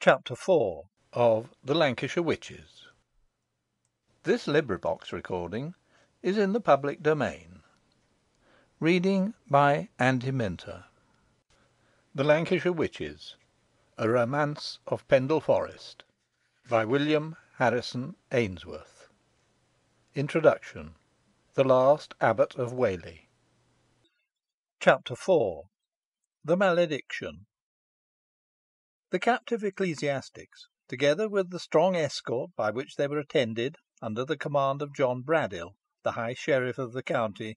Chapter 4 of The Lancashire Witches. This recording is in the public domain. Reading by Andy Minter. The Lancashire Witches, A Romance of Pendle Forest, by William Harrison Ainsworth. Introduction. The Last Abbot of Whalley. Chapter 4 The Malediction. The captive ecclesiastics, together with the strong escort by which they were attended, under the command of John Braddyll, the High Sheriff of the county,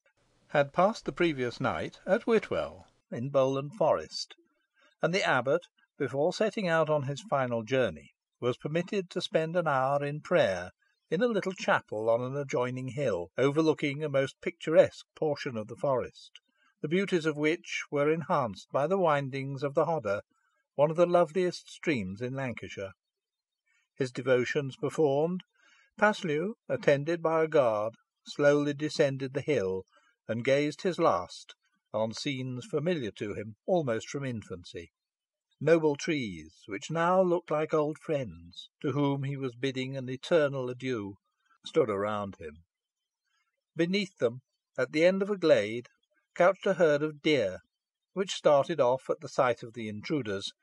had passed the previous night at Whitwell, in Bowland Forest, and the abbot, before setting out on his final journey, was permitted to spend an hour in prayer in a little chapel on an adjoining hill, overlooking a most picturesque portion of the forest, the beauties of which were enhanced by the windings of the Hodder, one of the loveliest streams in Lancashire. His devotions performed, Paslew, attended by a guard, slowly descended the hill, and gazed his last on scenes familiar to him almost from infancy. Noble trees, which now looked like old friends, to whom he was bidding an eternal adieu, stood around him. Beneath them, at the end of a glade, couched a herd of deer, which started off at the sight of the intruders,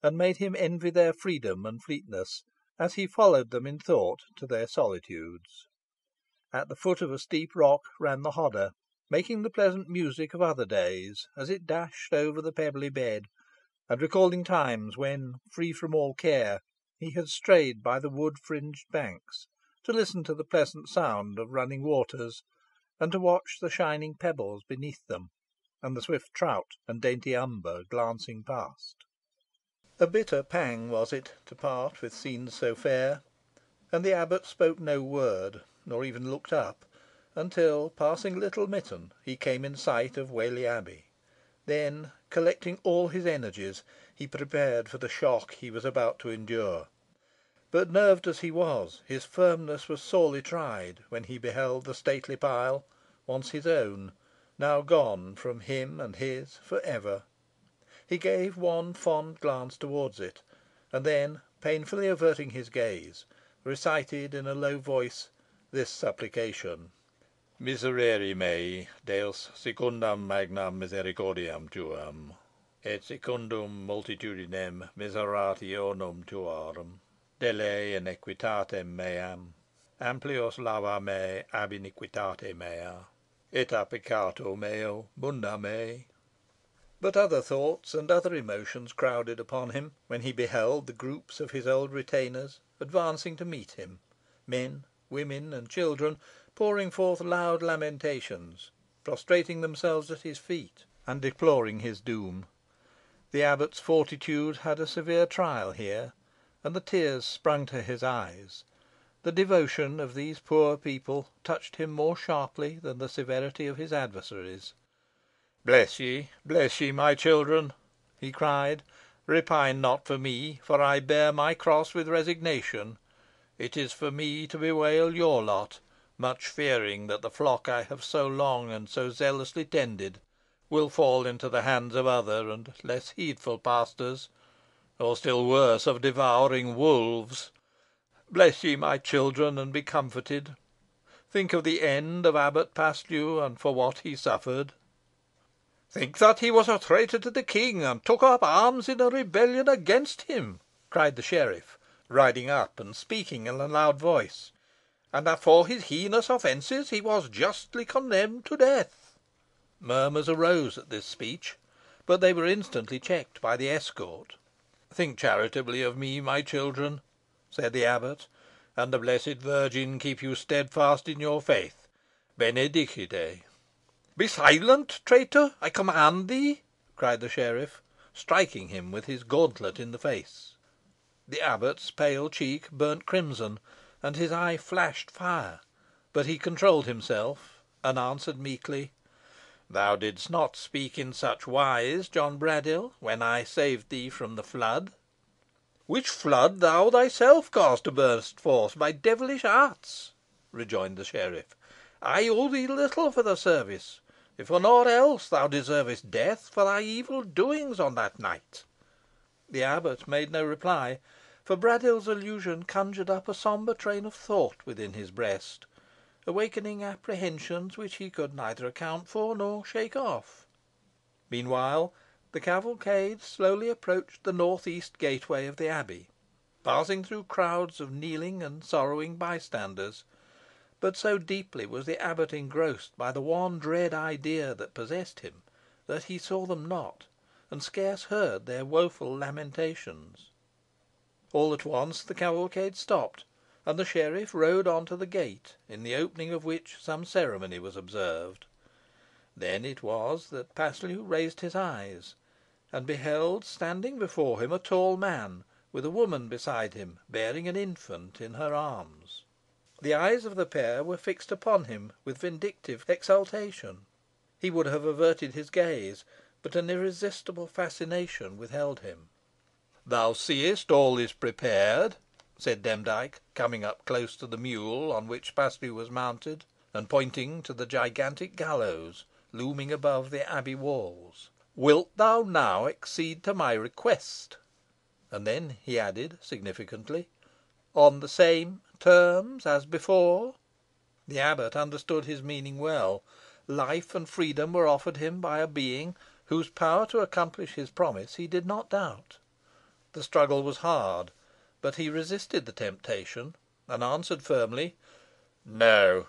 and made him envy their freedom and fleetness, as he followed them in thought to their solitudes. At the foot of a steep rock ran the Hodder, making the pleasant music of other days, as it dashed over the pebbly bed, and recalling times when, free from all care, he had strayed by the wood-fringed banks, to listen to the pleasant sound of running waters, and to watch the shining pebbles beneath them, and the swift trout and dainty umber glancing past. A bitter pang was it to part with scenes so fair, and the abbot spoke no word, nor even looked up, until, passing Little Mitton, he came in sight of Whalley Abbey. Then, collecting all his energies, he prepared for the shock he was about to endure. But, nerved as he was, his firmness was sorely tried when he beheld the stately pile, once his own, now gone from him and his for ever. He gave one fond glance towards it, and then, painfully averting his gaze, recited in a low voice this supplication: Miserere mei, Deus secundam magnam misericordiam tuam, et secundum multitudinem miserationum tuarum, dele in equitatem meam, amplios lava me ab iniquitate mea, et a peccato meo munda me. But other thoughts and other emotions crowded upon him, when he beheld the groups of his old retainers advancing to meet him, men, women, and children, pouring forth loud lamentations, prostrating themselves at his feet, and deploring his doom. The abbot's fortitude had a severe trial here, and the tears sprung to his eyes. The devotion of these poor people touched him more sharply than the severity of his adversaries. Bless ye, my children," he cried. "Repine not for me, for I bear my cross with resignation. It is for me to bewail your lot, much fearing that the flock I have so long and so zealously tended will fall into the hands of other and less heedful pastors, or, still worse, of devouring wolves. Bless ye, my children, and be comforted. Think of the end of Abbot Paslew, and for what he suffered." "Think that he was a traitor to the king, and took up arms in a rebellion against him," cried the sheriff, riding up and speaking in a loud voice, "and that for his heinous offences he was justly condemned to death." Murmurs arose at this speech, but they were instantly checked by the escort. "Think charitably of me, my children," said the abbot, "and the Blessed Virgin keep you steadfast in your faith. Benedicite." "Be silent, traitor, I command thee," cried the sheriff, striking him with his gauntlet in the face. The abbot's pale cheek burnt crimson, and his eye flashed fire, but he controlled himself, and answered meekly "Thou didst not speak in such wise, John Braddyll, when I saved thee from the flood." "Which flood thou thyself caused to burst forth by devilish arts," rejoined the sheriff. "I owe thee little for the service. If for naught else, thou deservest death for thy evil doings on that night." The abbot made no reply, for Braddyll's allusion conjured up a sombre train of thought within his breast, awakening apprehensions which he could neither account for nor shake off. Meanwhile, the cavalcade slowly approached the north east gateway of the abbey, passing through crowds of kneeling and sorrowing bystanders; but so deeply was the abbot engrossed by the one dread idea that possessed him, that he saw them not, and scarce heard their woeful lamentations. All at once the cavalcade stopped, and the sheriff rode on to the gate, in the opening of which some ceremony was observed. Then it was that Paslew raised his eyes, and beheld standing before him a tall man, with a woman beside him, bearing an infant in her arms. The eyes of the pair were fixed upon him with vindictive exultation. He would have averted his gaze, but an irresistible fascination withheld him. "Thou seest all is prepared," said Demdike, coming up close to the mule on which Paslew was mounted, and pointing to the gigantic gallows looming above the abbey walls. "Wilt thou now accede to my request?" And then he added, significantly, "on the same terms as before?" The abbot understood his meaning well. Life and freedom were offered him by a being whose power to accomplish his promise he did not doubt. The struggle was hard, but he resisted the temptation, and answered firmly, "No."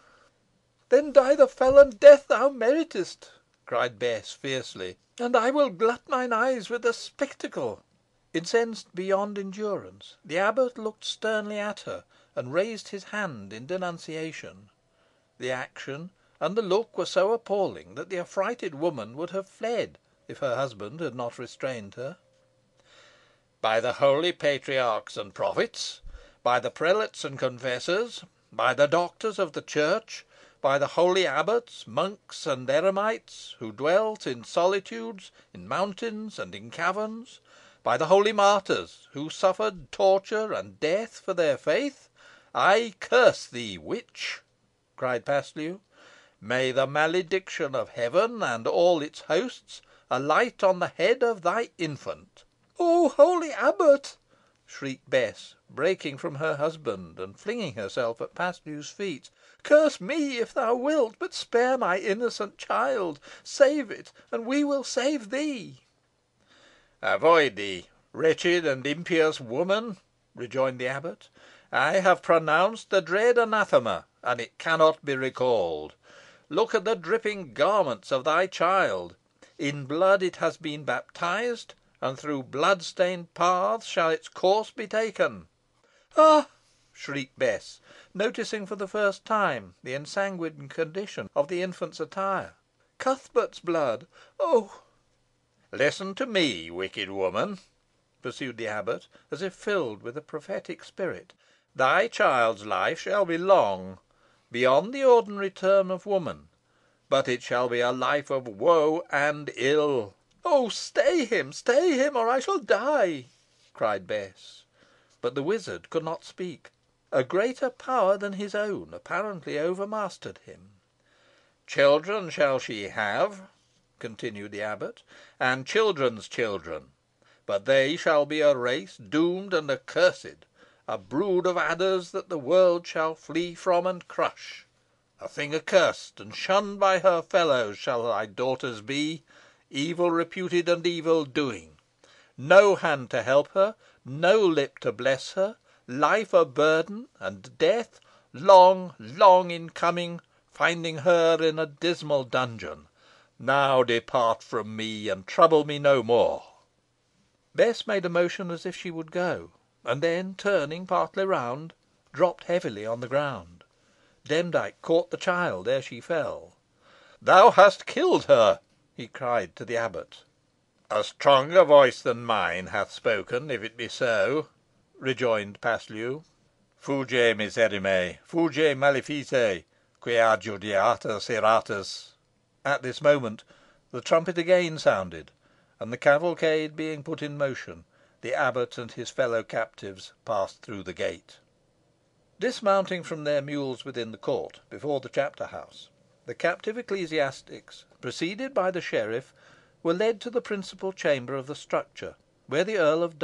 "Then die the felon death thou meritest," cried Bess, fiercely, "and I will glut mine eyes with the spectacle." Incensed beyond endurance, the abbot looked sternly at her, and raised his hand in denunciation. The action and the look were so appalling, that the affrighted woman would have fled, if her husband had not restrained her. "By the holy patriarchs and prophets, by the prelates and confessors, by the doctors of the church, by the holy abbots, monks, and eremites, who dwelt in solitudes, in mountains, and in caverns, by the holy martyrs, who suffered torture and death for their faith, I curse thee, witch!" cried Paslew. "May the malediction of heaven and all its hosts alight on the head of thy infant." "Oh, holy abbot!" shrieked Bess, breaking from her husband, and flinging herself at Paslew's feet. "Curse me if thou wilt, but spare my innocent child. Save it, and we will save thee." "Avoid thee, wretched and impious woman," rejoined the abbot. "I have pronounced the dread anathema, and it cannot be recalled. Look at the dripping garments of thy child. In blood it has been baptised, and through blood-stained paths shall its course be taken." "Ah!" shrieked Bess, noticing for the first time the ensanguined condition of the infant's attire. "Cuthbert's blood! Oh!" "Listen to me, wicked woman," pursued the abbot, as if filled with a prophetic spirit. "Thy child's life shall be long, beyond the ordinary term of woman, but it shall be a life of woe and ill." "Oh, stay him, or I shall die!" cried Bess. But the wizard could not speak. A greater power than his own apparently overmastered him. "Children shall she have," continued the abbot, "and children's children, but they shall be a race doomed and accursed, a brood of adders that the world shall flee from and crush. A thing accursed and shunned by her fellows shall thy daughters be, evil reputed and evil doing. No hand to help her, no lip to bless her, life a burden, and death long, long in coming, finding her in a dismal dungeon. Now depart from me, and trouble me no more." Bess made a motion as if she would go, and then, turning partly round, dropped heavily on the ground. Demdike caught the child ere she fell. "Thou hast killed her," he cried to the abbot. "A stronger voice than mine hath spoken, if it be so," rejoined Paslew. "Fuge miserrime, fuge malefice, qui adjudiatus iratus." At this moment the trumpet again sounded, and the cavalcade being put in motion, the abbot and his fellow captives passed through the gate. Dismounting from their mules within the court, before the chapter house, the captive ecclesiastics, preceded by the sheriff, were led to the principal chamber of the structure, where the Earl of